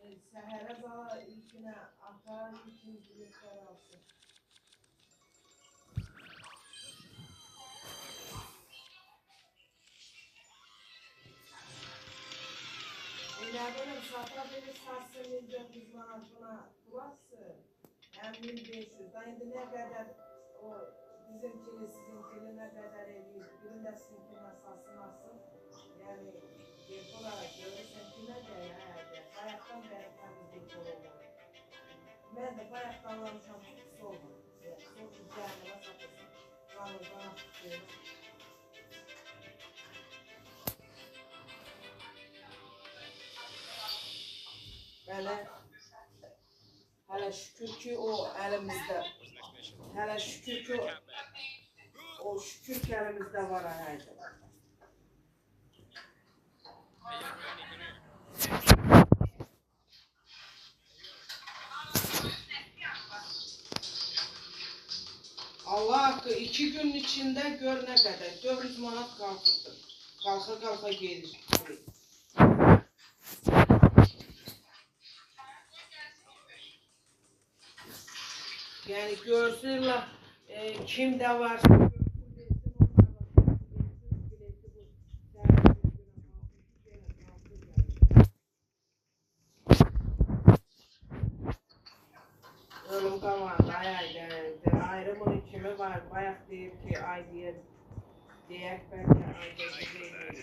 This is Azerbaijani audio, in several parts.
Səhərə qala ilkinə atar, ilkin biletlər alsın. Elə belə uşaqlar belə satsın 1400 manat buna bulasın. Həm 1500. Da indi nə qədər o bizimkini, sizinkini nə qədər eləyir. Birində sizinkini satsın alsın. Yəni buna görürsən ki, nə deyir, bayaqdan bəri təmizlik olunur. Mən də bayaqdan almışam, kutusu olmur. Sonra üzərinə satırsın. Qalırdan atışdır. Belə hələ şükür ki o əlimizdə. Hələ şükür ki o şükür ki əlimizdə var hər. Allah haqqı 2 günün içində gör nə qədər 400 manat qalxırdı. Qalxa gedir. Yəni görsünlər kimdə var. Ölüm qalandı, ayrımın kimi var, bayaq deyib ki, ay deyək bəlkə ayda deyil.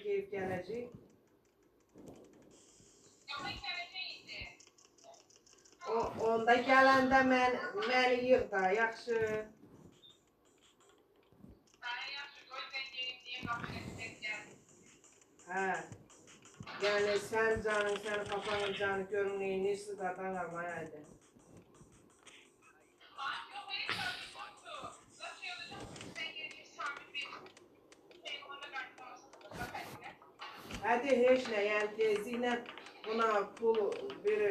Gelip gelecek. Onda gələndə məni yığ da, yaxşı. Hə. Yəni sən canın, sən kafanın canı görün neynirsin da qalmayaydı. Hadi heç nə, yəni tezliklə buna pul bir,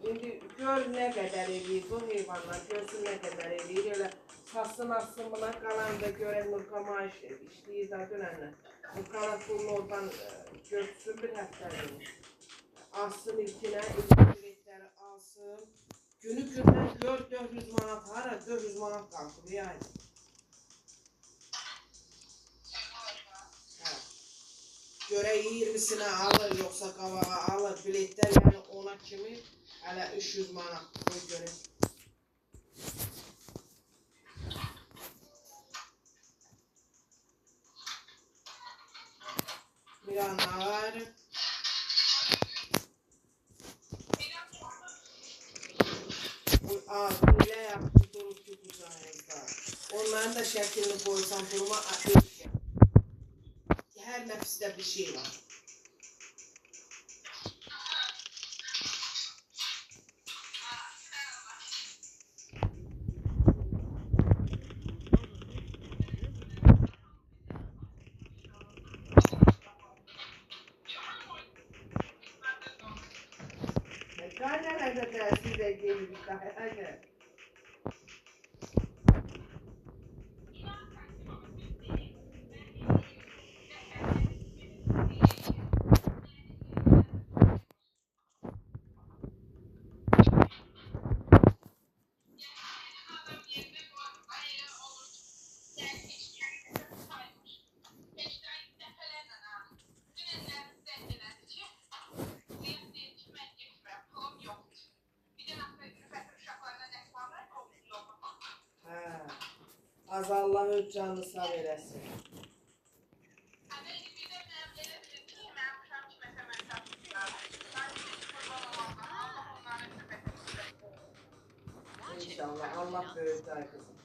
indi gör nə qədər eləyir bu heyvanlar, görsün nə qədər eləyir, elə satsın atsın buna qalan da görək Nurka maaş işləyir da dünənlə. Nurkalar pulunu oradan görsün bir həftəlik. Alsın ilkinə, ilkin biletləri alsın. Günü gündən gör 400 manat hara, 400 manat qalxır, yəni. Görək 20'sini alır, yoxsa qavağa alır, biletlər yəni ona kimi hələ 300 manat qoy görək. Miranlar. Belə yaxşı durub ki qucağınızda. Onların da şəklini qoysan duruma eşkə. Her nefiste bir şey var. Nerede de size geldik hadi. Az Allah öz canını sağ eləsin. böyük ay kızım.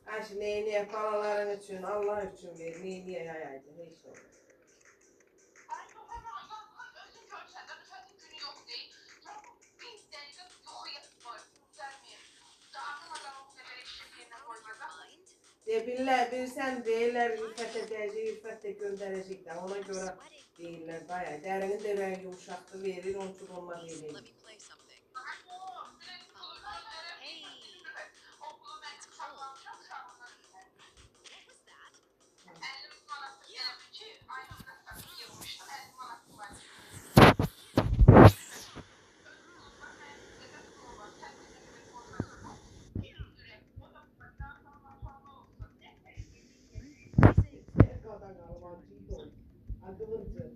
Ayşe neyini yapalaların için, Allah için ver, neyini yayaydı, ne iş olur. Bilirsən deyirlər, Ülfət edəcək, Ülfət də göndərəcək də, ona görə deyirlər, bayağı. Dərinin də rəngi yumuşaqdır, verir, onun üçün olmaz eləyir. Qadan qalmancıydı o, akıllıcı.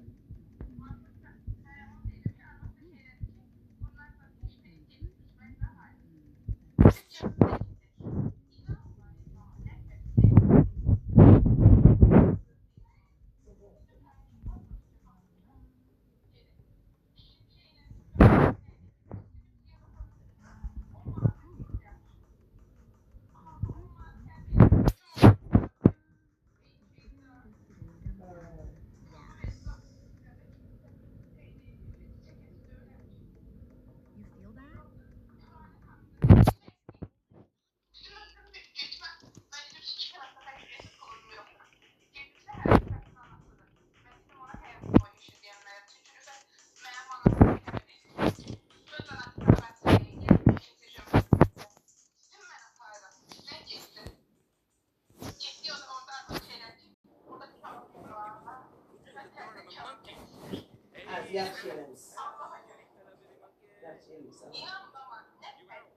Az yaxşı yerə.